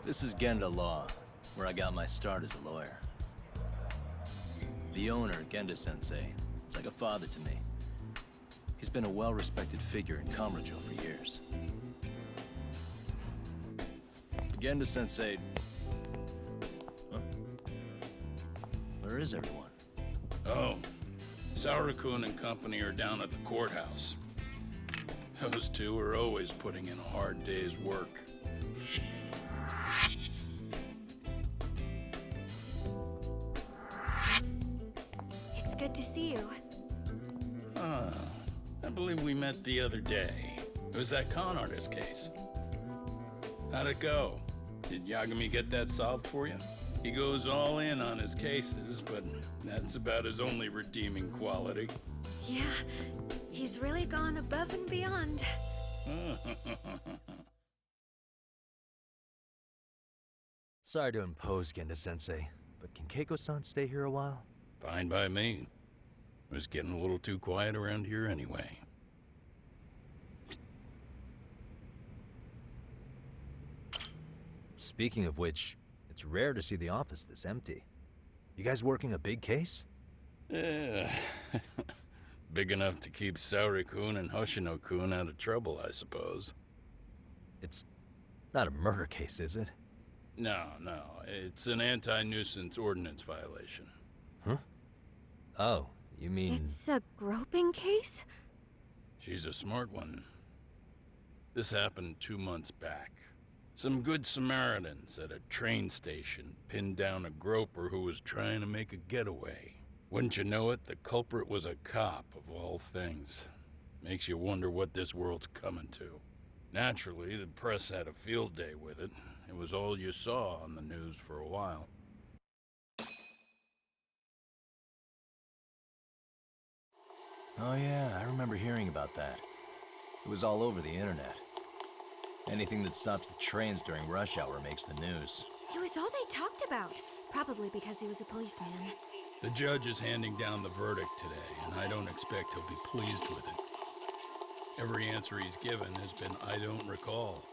This is Genda Law, where I got my start as a lawyer. The owner, Genda-sensei, is like a father to me. He's been a well-respected figure in Kamurocho for years. Genda-sensei... Huh? Where is everyone? Oh, Saura-kun and company are down at the courthouse. Those two are always putting in a hard day's work. It's good to see you. I believe we met the other day. It was that con artist case. How'd it go? Did Yagami get that solved for you? He goes all in on his cases, but that's about his only redeeming quality. Yeah, he's really gone above and beyond. Sorry to impose, Genda-sensei, but can Keiko-san stay here a while? Fine by me. It was getting a little too quiet around here anyway. Speaking of which, it's rare to see the office this empty. You guys working a big case? Yeah. Big enough to keep Saori-kun and Hoshino-kun out of trouble, I suppose. It's not a murder case, is it? No, it's an anti-nuisance ordinance violation. Huh? Oh, you mean... It's a groping case? She's a smart one. This happened 2 months back. Some good Samaritans at a train station pinned down a groper who was trying to make a getaway. Wouldn't you know it, the culprit was a cop, of all things. Makes you wonder what this world's coming to. Naturally, the press had a field day with it. It was all you saw on the news for a while. Oh yeah, I remember hearing about that. It was all over the internet. Anything that stops the trains during rush hour makes the news. It was all they talked about. Probably because he was a policeman. The judge is handing down the verdict today, and I don't expect he'll be pleased with it. Every answer he's given has been, I don't recall.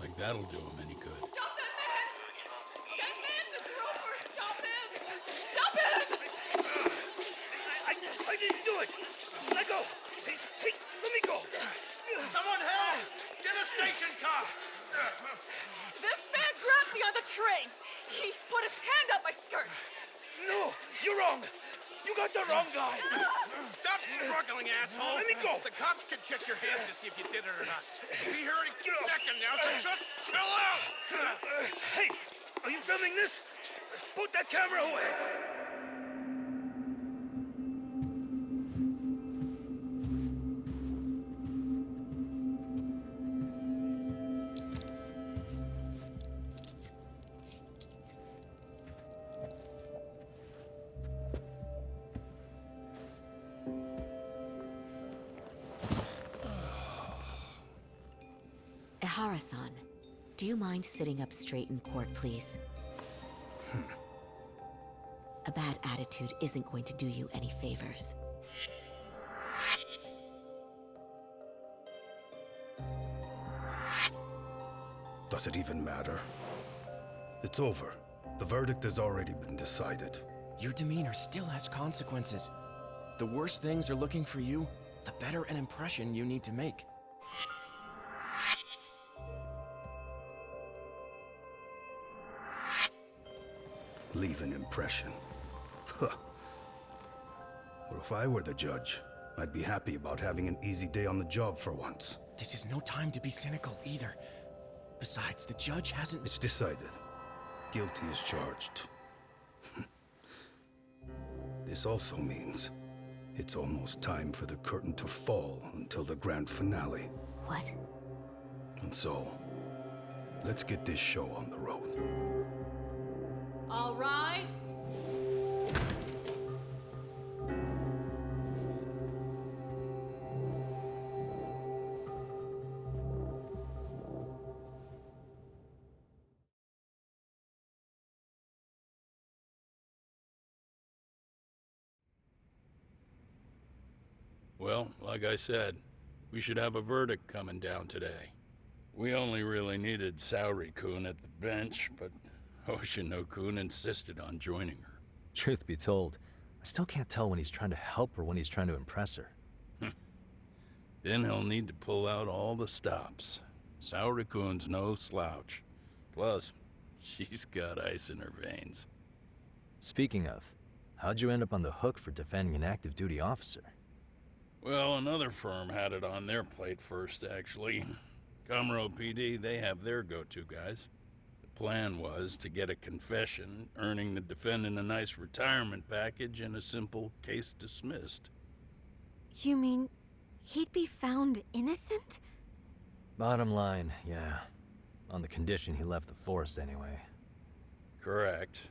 Like that'll do him any good. Stop that man! That man's a groper! Stop him! Stop him! I didn't do it! Let go! Hey, let me go! Someone help! Get a station car! This man grabbed me on the train! He put his hand up my skirt! No, you're wrong! You got the wrong guy! Stop struggling, asshole! Let me go! The cops can check your hands to see if you did it or not. Be here any second now, so just chill out! Hey, are you filming this? Put that camera away! Ehara-san, do you mind sitting up straight in court, please? A bad attitude isn't going to do you any favors. Does it even matter? It's over. The verdict has already been decided. Your demeanor still has consequences. The worse things are looking for you, the better an impression you need to make. Leave an impression. Huh. Well, if I were the judge, I'd be happy about having an easy day on the job for once. This is no time to be cynical either. Besides, the judge hasn't... It's decided. Guilty is charged. This also means it's almost time for the curtain to fall until the grand finale. What? And so, let's get this show on the road. All rise! Well, like I said, we should have a verdict coming down today. We only really needed Saori-kun at the bench, but Hoshino-kun insisted on joining her. Truth be told, I still can't tell when he's trying to help or when he's trying to impress her. Then he'll need to pull out all the stops. Saori-kun's no slouch. Plus, she's got ice in her veins. Speaking of, how'd you end up on the hook for defending an active duty officer? Well, another firm had it on their plate first, actually. Comro PD, they have their go-to guys. The plan was to get a confession, earning the defendant a nice retirement package and a simple case dismissed. You mean he'd be found innocent? Bottom line, yeah. On the condition he left the forest anyway. Correct.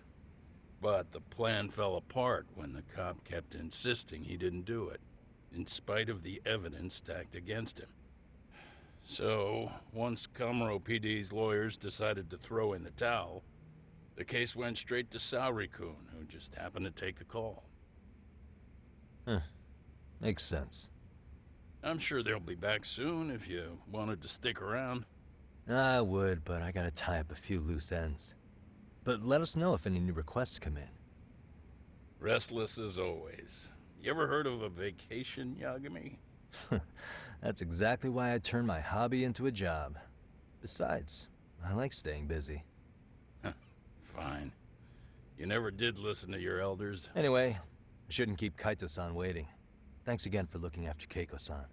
But the plan fell apart when the cop kept insisting he didn't do it, in spite of the evidence stacked against him. So, once Comro PD's lawyers decided to throw in the towel, the case went straight to Saori-kun, who just happened to take the call. Huh. Makes sense. I'm sure they'll be back soon if you wanted to stick around. I would, but I gotta tie up a few loose ends. But let us know if any new requests come in. Restless as always. You ever heard of a vacation, Yagami? That's exactly why I turned my hobby into a job. Besides, I like staying busy. Fine. You never did listen to your elders. Anyway, I shouldn't keep Kaito-san waiting. Thanks again for looking after Keiko-san.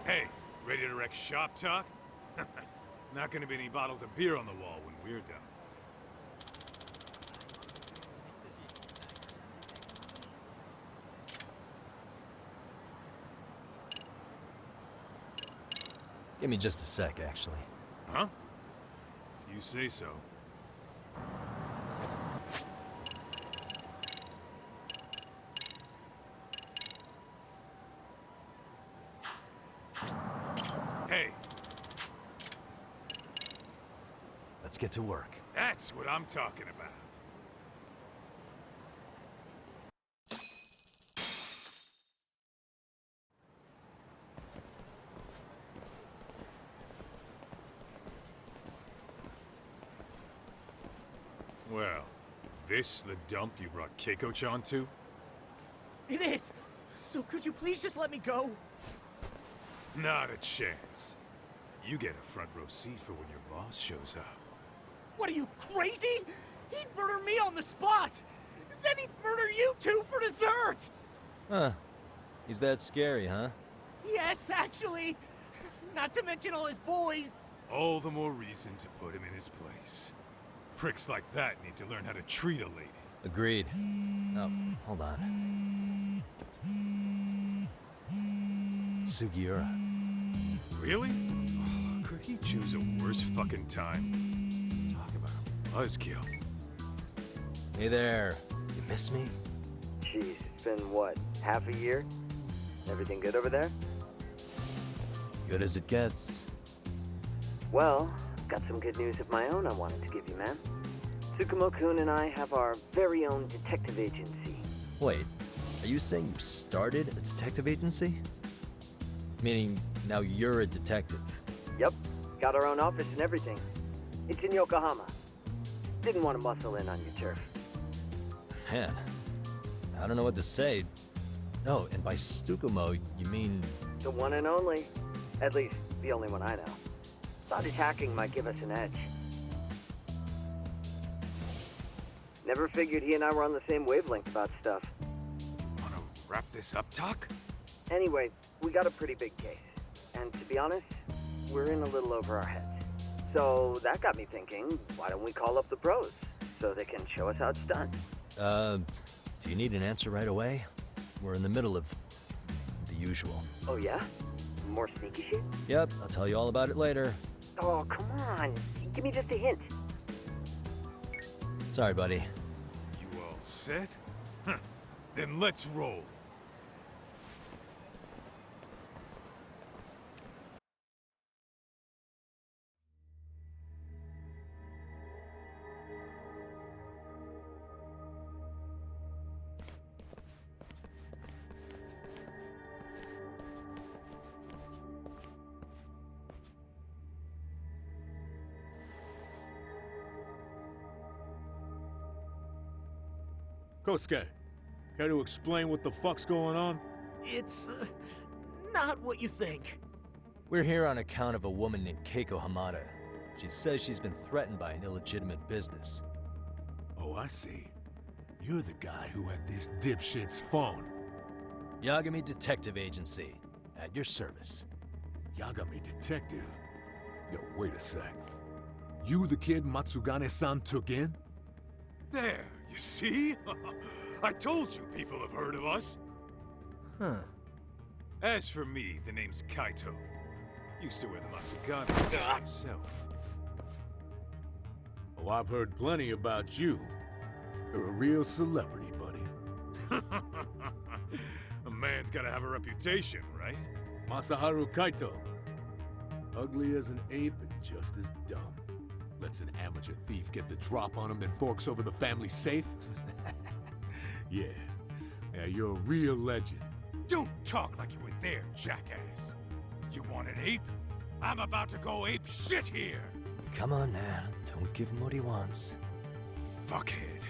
Hey, ready to wreck shop talk? Not gonna be any bottles of beer on the wall when we're done. Give me just a sec, actually. Huh? If you say so. Hey, Let's get to work. that's what I'm talking about. Well, this the dump you brought Keiko-chan to? It is! So could you please just let me go? Not a chance. You get a front row seat for when your boss shows up. What are you, crazy? He'd murder me on the spot! Then he'd murder you two for dessert! Huh. He's that scary, huh? Yes, actually! Not to mention all his boys! All the more reason to put him in his place. Pricks like that need to learn how to treat a lady. Agreed. Oh, hold on. Sugiura. Really? Oh, could he choose a worse fucking time? Talk about a buzzkill. Hey there. You miss me? Jeez, it's been what, half a year? Everything good over there? Good as it gets. Well, got some good news of my own I wanted to give you, man. Tsukumo-kun and I have our very own detective agency. Wait, are you saying you started a detective agency? Meaning, now you're a detective? Yep, got our own office and everything. It's in Yokohama. Didn't want to muscle in on your turf. Man, I don't know what to say. Oh, and by Tsukumo, you mean... The one and only. At least, the only one I know. Thought his hacking might give us an edge. Never figured he and I were on the same wavelength about stuff. Wanna wrap this up, Doc? Anyway, we got a pretty big case. And to be honest, we're in a little over our heads. So that got me thinking, why don't we call up the pros so they can show us how it's done? Do you need an answer right away? We're in the middle of the usual. Oh yeah? More sneaky shit? Yep, I'll tell you all about it later. Oh, come on. Give me just a hint. Sorry, buddy. You all set? Huh. Then let's roll. Kosuke, care to explain what the fuck's going on? It's not what you think. We're here on account of a woman named Keiko Hamada. She says she's been threatened by an illegitimate business. Oh, I see. You're the guy who had this dipshit's phone. Yagami Detective Agency, at your service. Yagami Detective? Yo, wait a sec. You the kid Matsugane-san took in? There, you see? I told you people have heard of us. Huh. As for me, the name's Kaito. Used to wear the Matsugane myself. Oh, I've heard plenty about you. You're a real celebrity, buddy. A man's gotta have a reputation, right? Masaharu Kaito. Ugly as an ape and just as dumb. Lets an amateur thief get the drop on him, then forks over the family safe? Yeah. Yeah, you're a real legend. Don't talk like you were there, jackass. You want an ape? I'm about to go ape shit here! Come on, man. Don't give him what he wants. Fuckhead.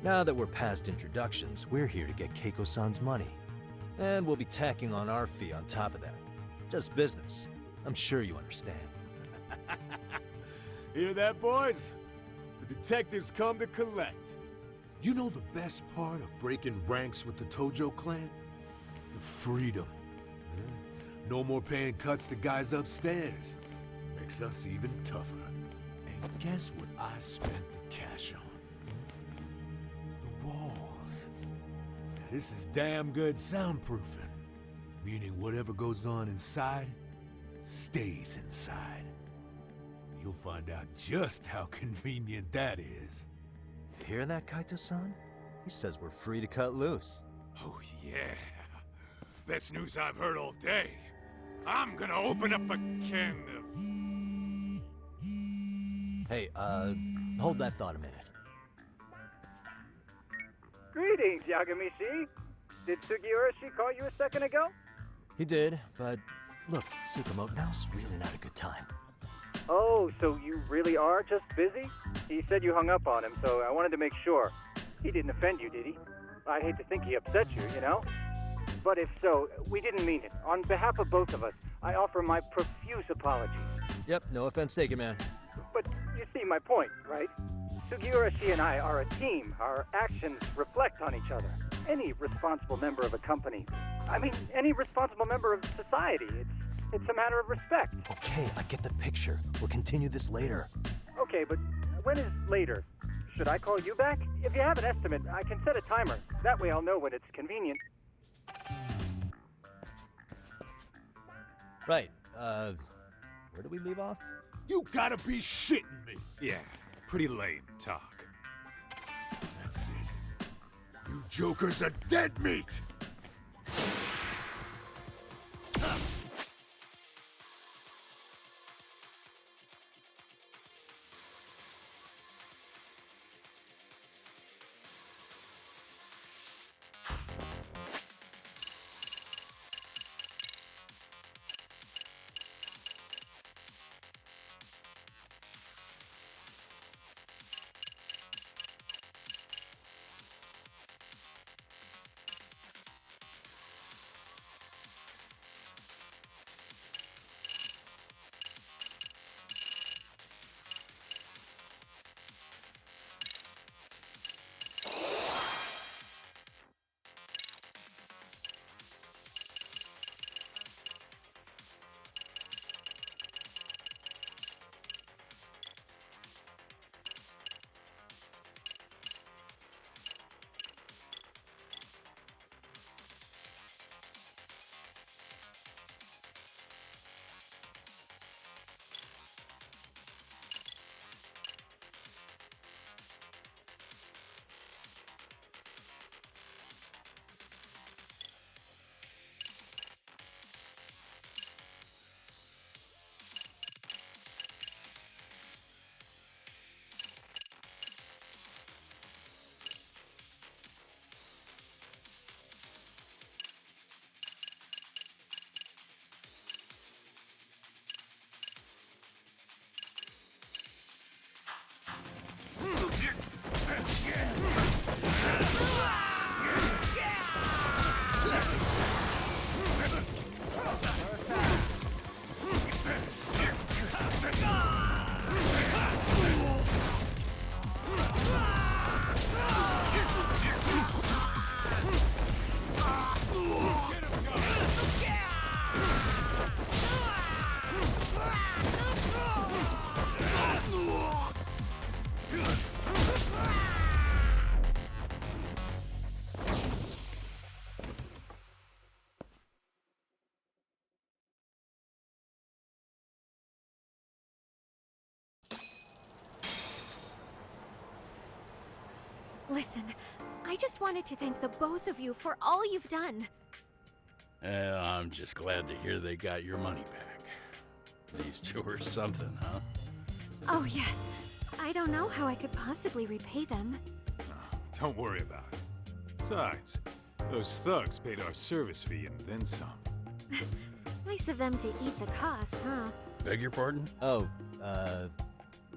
Now that we're past introductions, we're here to get Keiko-san's money. And we'll be tacking on our fee on top of that. Just business. I'm sure you understand. Hear that, boys? The detectives come to collect. You know the best part of breaking ranks with the Tojo clan? The freedom. Huh? No more paying cuts to guys upstairs. Makes us even tougher. And guess what I spent the cash on? The walls. Now this is damn good soundproofing. Meaning whatever goes on inside, stays inside. You'll find out just how convenient that is. You hear that, Kaito-san? He says we're free to cut loose. Oh yeah. Best news I've heard all day. I'm gonna open up a can of... Hey, hold that thought a minute. Greetings, Yagami-shi. Did Sugiura-shi call you a second ago? He did, but look, Tsukumo, now's really not a good time. Oh, so you really are just busy? He said you hung up on him, so I wanted to make sure. He didn't offend you, did he? I'd hate to think he upset you, you know? But if so, we didn't mean it. On behalf of both of us, I offer my profuse apologies. Yep, no offense taken, man. But you see my point, right? Sugiura-shi and I are a team. Our actions reflect on each other. Any responsible member of a company, any responsible member of society, it's a matter of respect. Okay, I get the picture. We'll continue this later. Okay, but when is later? Should I call you back? If you have an estimate, I can set a timer. That way I'll know when it's convenient. Right, where do we leave off? You gotta be shitting me! Yeah, pretty lame talk. That's it. You jokers are dead meat! Listen, I just wanted to thank the both of you for all you've done. I'm just glad to hear they got your money back. These two are something, huh? Oh, yes. I don't know how I could possibly repay them. Don't worry about it. Besides, those thugs paid our service fee and then some. Nice of them to eat the cost, huh? Beg your pardon? Oh,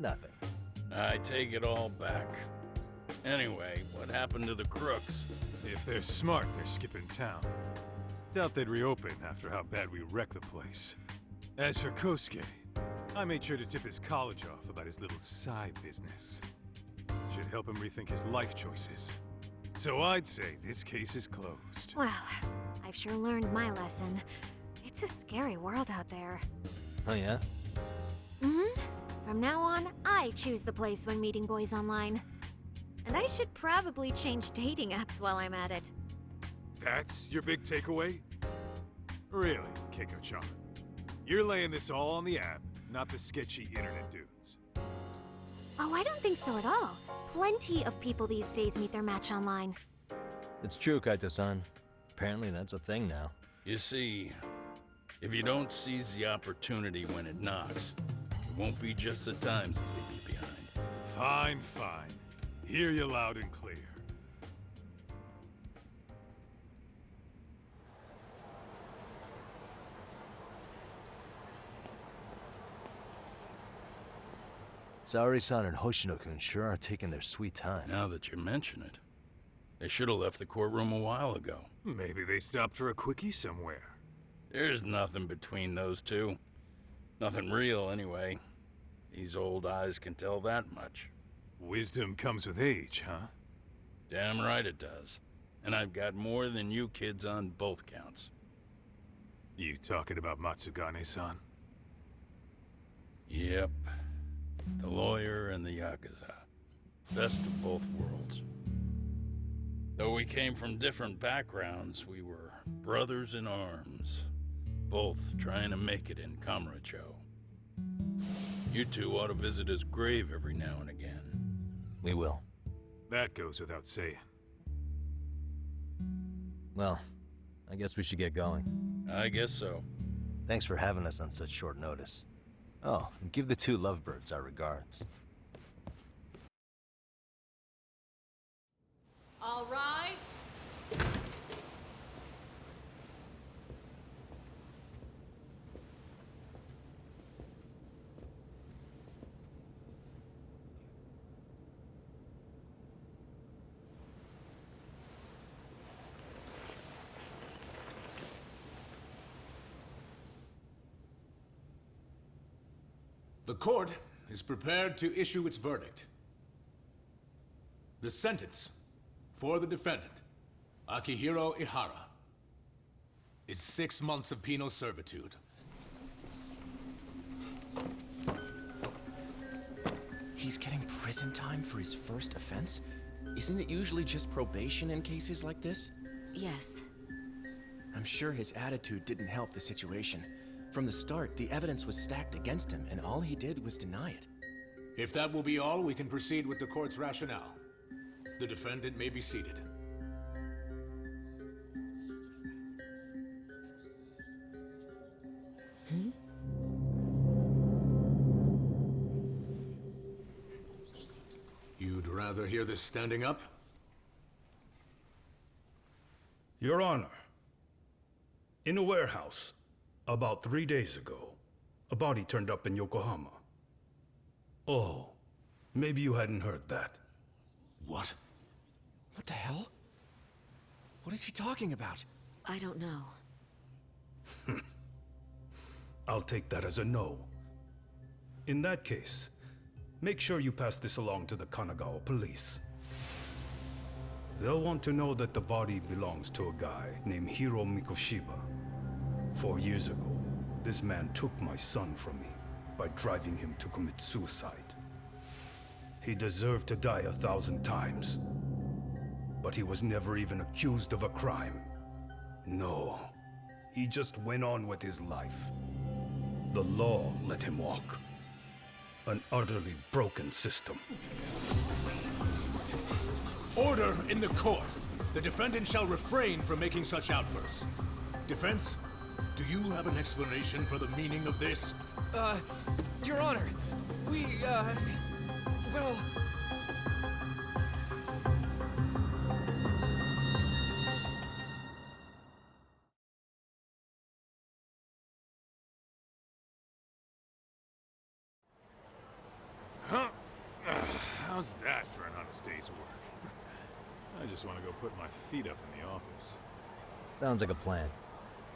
nothing. I take it all back. Anyway, what happened to the crooks? If they're smart, they're skipping town. Doubt they'd reopen after how bad we wrecked the place. As for Kosuke, I made sure to tip his college off about his little side business. Should help him rethink his life choices. So I'd say this case is closed. Well, I've sure learned my lesson. It's a scary world out there. Oh, yeah? Mm-hmm. From now on, I choose the place when meeting boys online. And I should probably change dating apps while I'm at it. That's your big takeaway? Really, Keiko-chan? You're laying this all on the app, not the sketchy internet dudes. Oh, I don't think so at all. Plenty of people these days meet their match online. It's true, Kaito-san. Apparently that's a thing now. You see, if you don't seize the opportunity when it knocks, it won't be just the times that leave you behind. Fine, fine. Hear you loud and clear. Saori-san and Hoshino-kun sure are taking their sweet time. Now that you mention it, they should have left the courtroom a while ago. Maybe they stopped for a quickie somewhere. There's nothing between those two. Nothing real, anyway. These old eyes can tell that much. Wisdom comes with age, huh? Damn right it does. And I've got more than you kids on both counts. You talking about Matsugane-san? Yep. The lawyer and the Yakuza. Best of both worlds. Though we came from different backgrounds, we were brothers in arms. Both trying to make it in Kamurocho. You two ought to visit his grave every now and again. We will. That goes without saying. Well, I guess we should get going. I guess so. Thanks for having us on such short notice. Oh, and give the two lovebirds our regards. All rise. The court is prepared to issue its verdict. The sentence for the defendant, Akihiro Ihara, is 6 months of penal servitude. He's getting prison time for his first offense? Isn't it usually just probation in cases like this? Yes. I'm sure his attitude didn't help the situation. From the start, the evidence was stacked against him, and all he did was deny it. If that will be all, we can proceed with the court's rationale. The defendant may be seated. You'd rather hear this standing up? Your Honor, in a warehouse, about 3 days ago, a body turned up in Yokohama. Oh, maybe you hadn't heard that. What? What the hell? What is he talking about? I don't know. I'll take that as a no. In that case, make sure you pass this along to the Kanagawa police. They'll want to know that the body belongs to a guy named Hiro Mikoshiba. 4 years ago, this man took my son from me by driving him to commit suicide. He deserved to die 1,000 times, but he was never even accused of a crime. No, he just went on with his life. The law let him walk. An utterly broken system. Order in the court. The defendant shall refrain from making such outbursts. Defense, do you have an explanation for the meaning of this? Your Honor, well... Huh? How's that for an honest day's work? I just want to go put my feet up in the office. Sounds like a plan.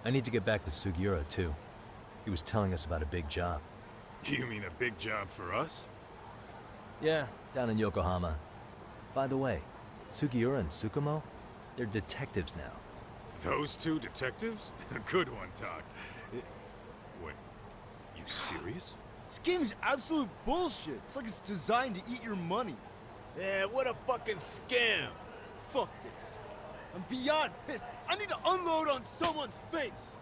I need to get back to Sugiura, too. He was telling us about a big job. You mean a big job for us? Yeah, down in Yokohama. By the way, Sugiura and Tsukumo, they're detectives now. Those two detectives? Good one, Doc. Wait, you serious? This game's absolute bullshit. It's like it's designed to eat your money. Yeah, what a fucking scam. Fuck this. I'm beyond pissed. I need to unload on someone's face.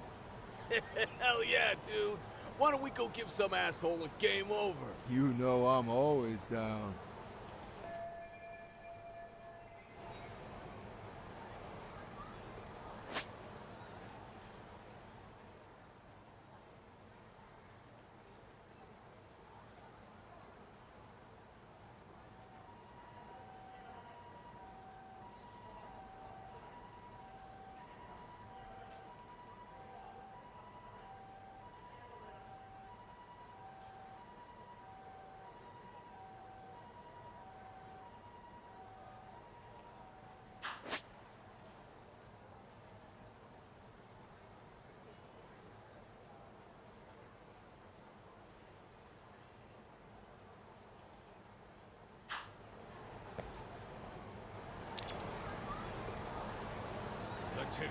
Hell yeah, dude. Why don't we go give some asshole a game over? You know I'm always down. Let's hit it.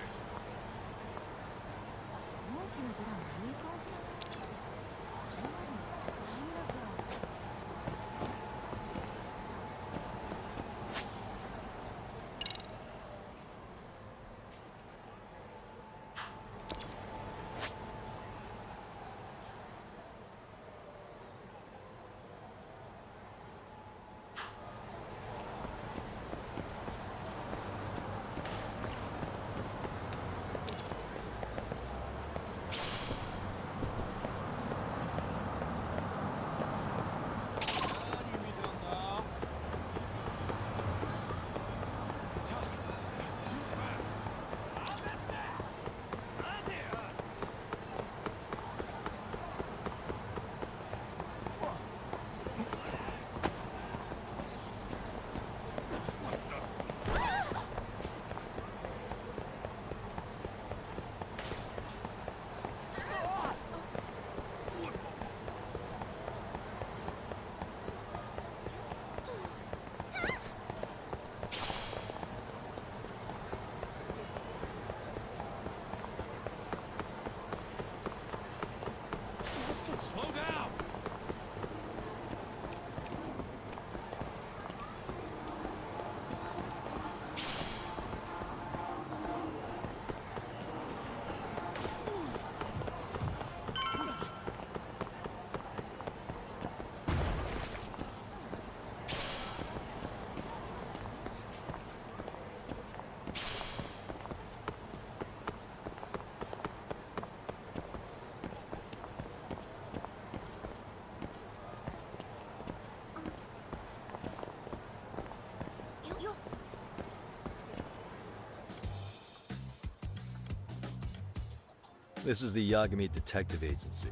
This is the Yagami Detective Agency.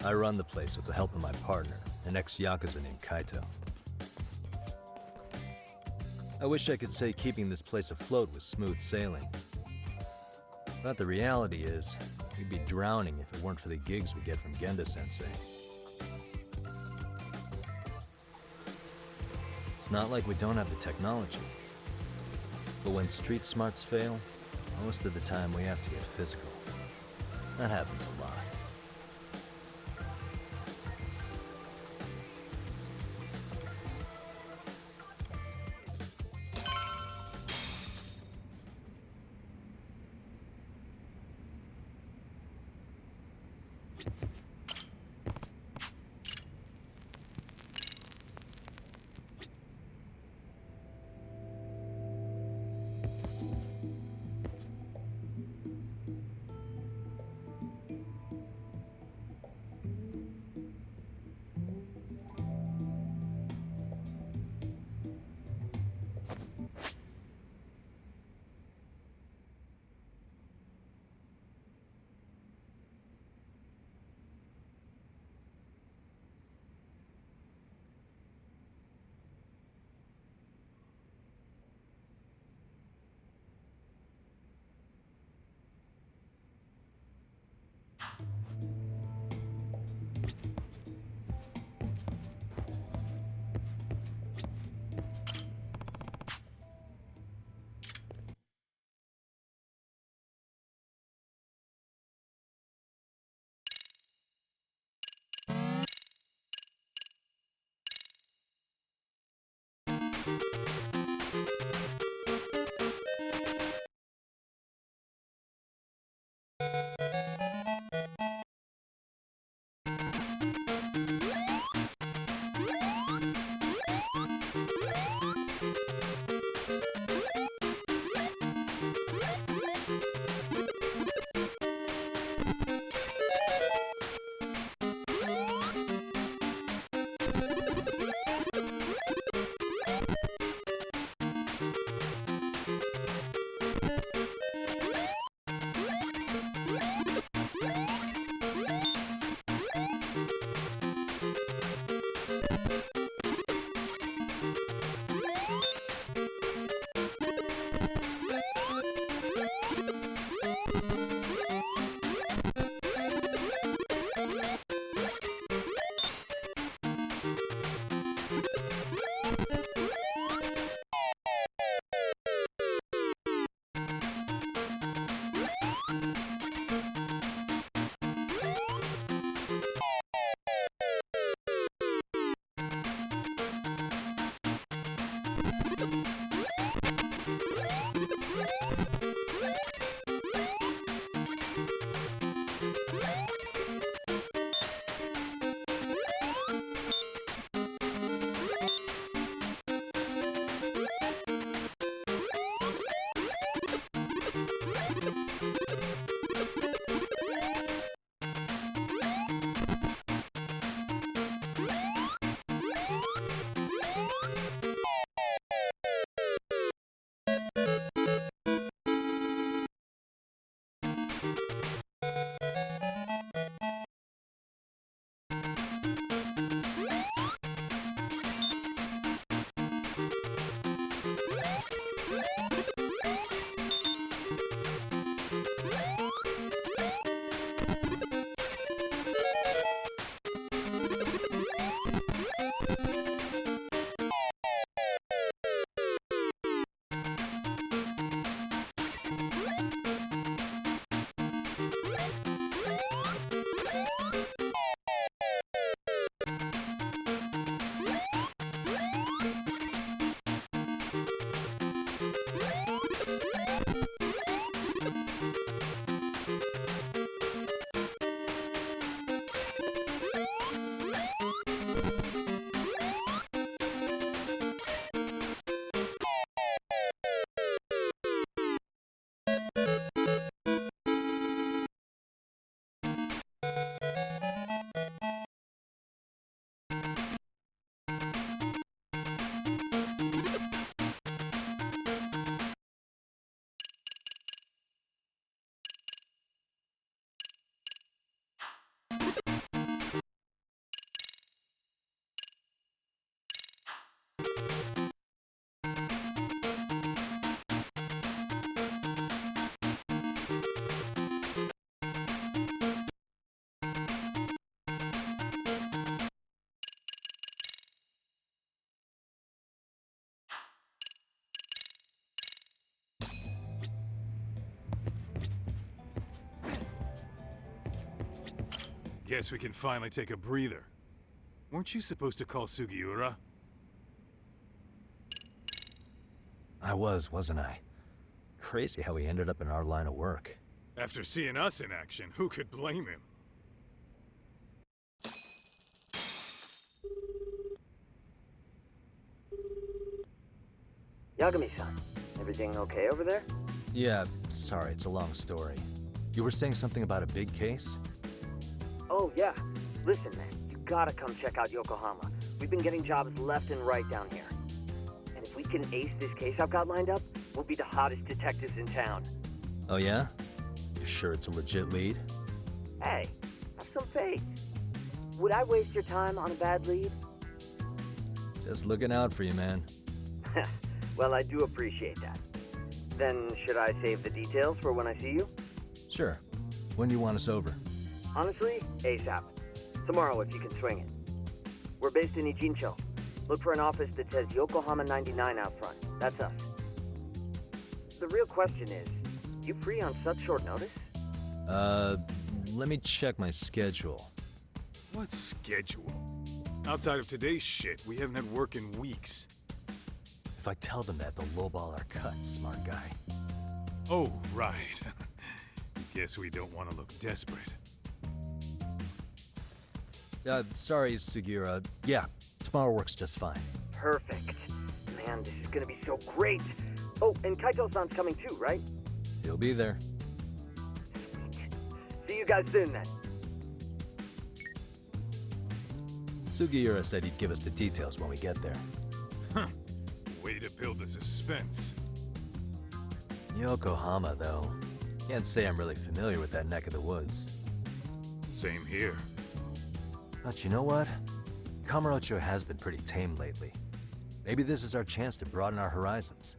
I run the place with the help of my partner, an ex-Yakuza named Kaito. I wish I could say keeping this place afloat was smooth sailing. But the reality is, we'd be drowning if it weren't for the gigs we get from Genda-sensei. It's not like we don't have the technology. But when street smarts fail, most of the time we have to get physical. That happens a lot. Guess we can finally take a breather. Weren't you supposed to call Sugiura? I wasn't I? Crazy how he ended up in our line of work. After seeing us in action, who could blame him? Yagami-san, everything okay over there? Yeah, sorry, it's a long story. You were saying something about a big case? Oh, yeah. Listen, man, you gotta come check out Yokohama. We've been getting jobs left and right down here. And if we can ace this case I've got lined up, we'll be the hottest detectives in town. Oh yeah? You sure it's a legit lead? Hey, have some faith. Would I waste your time on a bad lead? Just looking out for you, man. Well, I do appreciate that. Then should I save the details for when I see you? Sure. When do you want us over? Honestly, ASAP. Tomorrow, if you can swing it. We're based in Ijincho. Look for an office that says Yokohama 99 out front. That's us. The real question is, you free on such short notice? Let me check my schedule. What schedule? Outside of today's shit, we haven't had work in weeks. If I tell them that, they'll lowball our cut, smart guy. Oh, right. Guess we don't want to look desperate. Sorry, Sugiura. Yeah, tomorrow works just fine. Perfect. Man, this is gonna be so great. Oh, and Kaito-san's coming too, right? He'll be there. See you guys soon, then. Sugiura said he'd give us the details when we get there. Huh. Way to build the suspense. Yokohama, though. Can't say I'm really familiar with that neck of the woods. Same here. But you know what? Kamurocho has been pretty tame lately. Maybe this is our chance to broaden our horizons.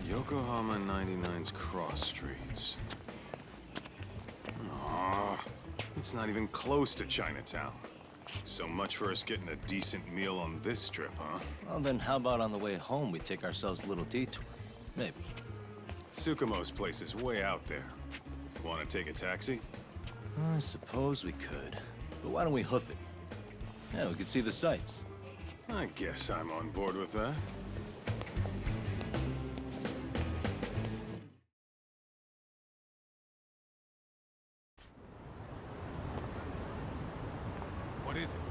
Yokohama 99's cross streets. Aw, it's not even close to Chinatown. So much for us getting a decent meal on this trip, huh? Well, then how about on the way home we take ourselves a little detour? Maybe. Tsukumo's place is way out there. Want to take a taxi? I suppose we could. But why don't we hoof it? Yeah, we could see the sights. I guess I'm on board with that. What is it?